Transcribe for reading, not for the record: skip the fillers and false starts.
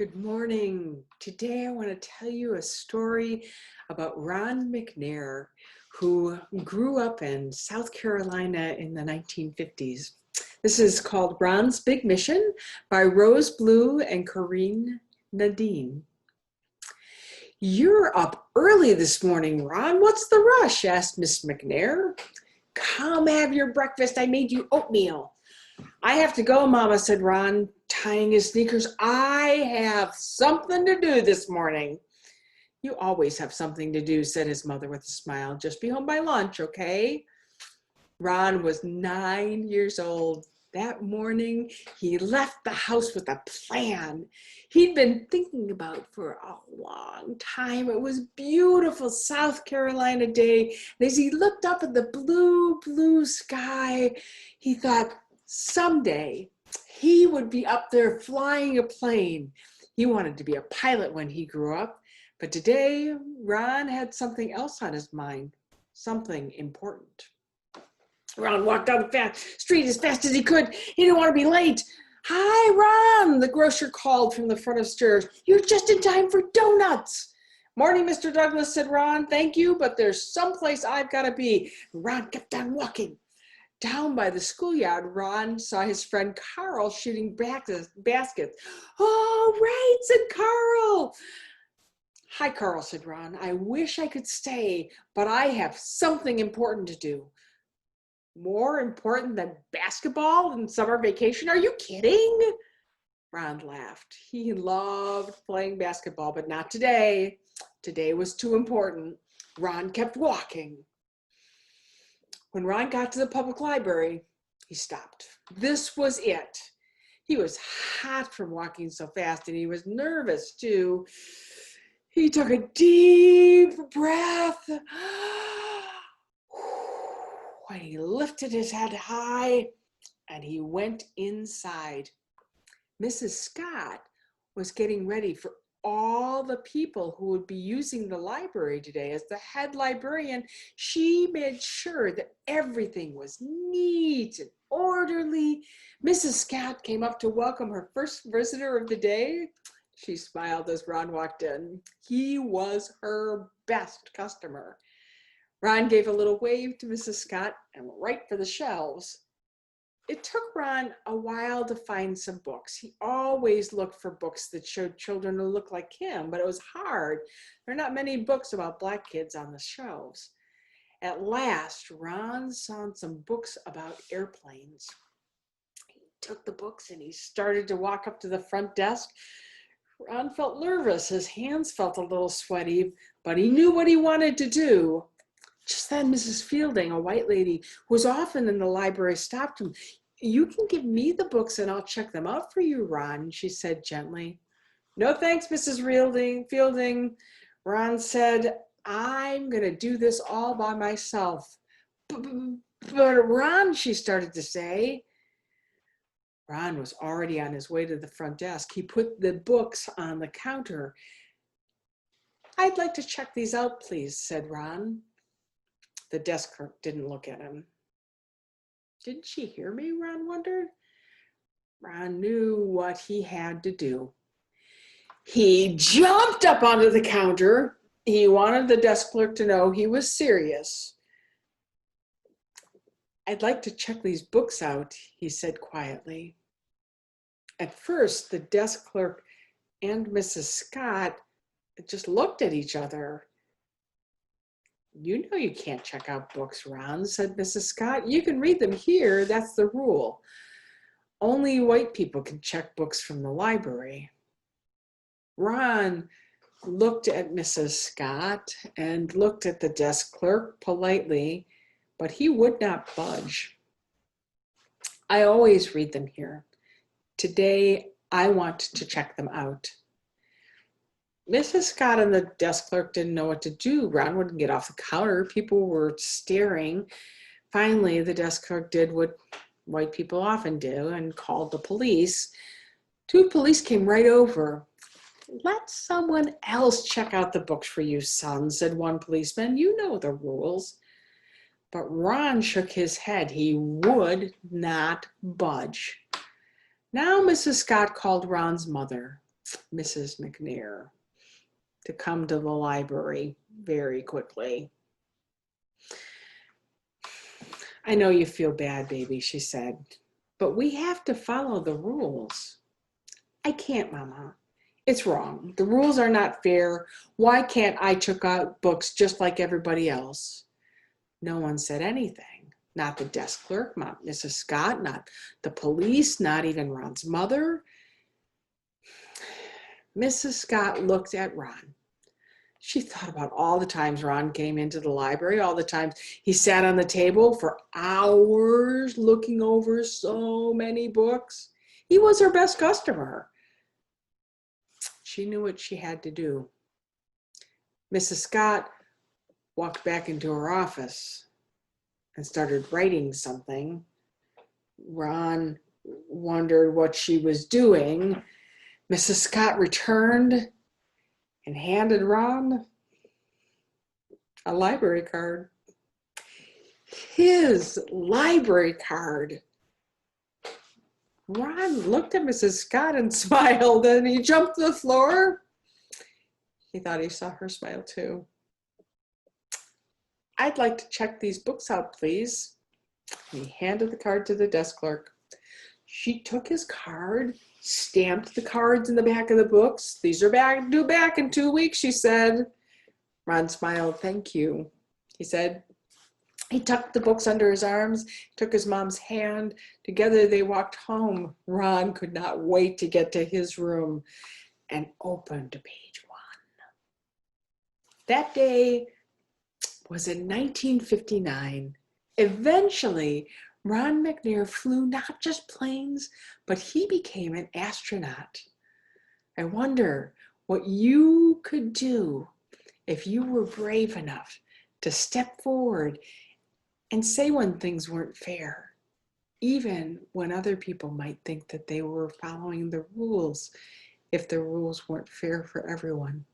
Good morning. Today I want to tell you a story about Ron McNair, who grew up in South Carolina in the 1950s. This is called Ron's Big Mission by Rose Blue and Corinne Nadine. "You're up early this morning, Ron. What's the rush?" asked Miss McNair. "Come have your breakfast. I made you oatmeal." "I have to go, Mama," said Ron, tying his sneakers. "I have something to do this morning." "You always have something to do," said his mother with a smile. "Just be home by lunch, okay?" Ron was 9 years old. That morning, he left the house with a plan he'd been thinking about for a long time. It was beautiful South Carolina day, and as he looked up at the blue sky, he thought someday he would be up there flying a plane. He wanted to be a pilot when he grew up, but today Ron had something else on his mind, something important. Ron walked down the street as fast as he could. He didn't want to be late. "Hi, Ron," the grocer called from the front of stairs. "You're just in time for donuts." "Morning, Mr. Douglas," said Ron. "Thank you, but there's someplace I've got to be." Ron kept on walking. Down by the schoolyard, Ron saw his friend Carl shooting baskets. "Oh, right," said Carl. "Hi, Carl," said Ron. "I wish I could stay, but I have something important to do." "More important than basketball and summer vacation? Are you kidding?" Ron laughed. He loved playing basketball, but not today. Today was too important. Ron kept walking. When Ron got to the public library, he stopped. This was it. He was hot from walking so fast, and he was nervous too. He took a deep breath. When he lifted his head high, and he went inside. Mrs. Scott was getting ready for all the people who would be using the library today. As the head librarian, she made sure that everything was neat and orderly. Mrs. Scott came up to welcome her first visitor of the day. She smiled as Ron walked in. He was her best customer. Ron gave a little wave to Mrs. Scott and went right for the shelves. It took Ron a while to find some books. He always looked for books that showed children who looked like him, but it was hard. There are not many books about Black kids on the shelves. At last, Ron saw some books about airplanes. He took the books and he started to walk up to the front desk. Ron felt nervous. His hands felt a little sweaty, but he knew what he wanted to do. Just then, Mrs. Fielding, a white lady who was often in the library, stopped him. "You can give me the books and I'll check them out for you, Ron," she said gently. "No thanks, Mrs. Fielding," Ron said. "I'm going to do this all by myself." But Ron," she started to say. Ron was already on his way to the front desk. He put the books on the counter. "I'd like to check these out, please," said Ron. The desk clerk didn't look at him. Didn't she hear me? Ron wondered. Ron knew what he had to do. He jumped up onto the counter. He wanted the desk clerk to know he was serious. "I'd like to check these books out," he said quietly. At first, the desk clerk and Mrs. Scott just looked at each other. "You know you can't check out books, Ron," said Mrs. Scott. "You can read them here. That's the rule. Only white people can check books from the library." Ron looked at Mrs. Scott and looked at the desk clerk politely, but he would not budge. "I always read them here. Today, I want to check them out." Mrs. Scott and the desk clerk didn't know what to do. Ron wouldn't get off the counter. People were staring. Finally, the desk clerk did what white people often do and called the police. 2 police came right over. "Let someone else check out the books for you, son," said one policeman. "You know the rules." But Ron shook his head. He would not budge. Now Mrs. Scott called Ron's mother. Mrs. McNair to come to the library very quickly. I know you feel bad, baby, she said, but we have to follow the rules. I can't, Mama. It's wrong. The rules are not fair. Why can't I check out books just like everybody else? No one said anything. Not the desk clerk, not Mrs. Scott, not the police, not even Ron's mother. Mrs. Scott looked at Ron. She thought about all the times Ron came into the library, all the times he sat on the table for hours looking over so many books. He was her best customer. She knew what she had to do. Mrs. Scott walked back into her office and started writing something. Ron wondered what she was doing. Mrs. Scott returned and handed Ron a library card. His library card. Ron looked at Mrs. Scott and smiled, and he jumped to the floor. He thought he saw her smile too. I'd like to check these books out, please. And he handed the card to the desk clerk. She took his card, stamped the cards in the back of the books. These are due back in 2 weeks, she said. Ron smiled. Thank you, he said. He tucked the books under his arms, took his mom's hand. Together they walked home. Ron could not wait to get to his room and opened page 1. That day was in 1959. Eventually, Ron McNair flew not just planes, but he became an astronaut. I wonder what you could do if you were brave enough to step forward and say when things weren't fair, even when other people might think that they were following the rules, if the rules weren't fair for everyone.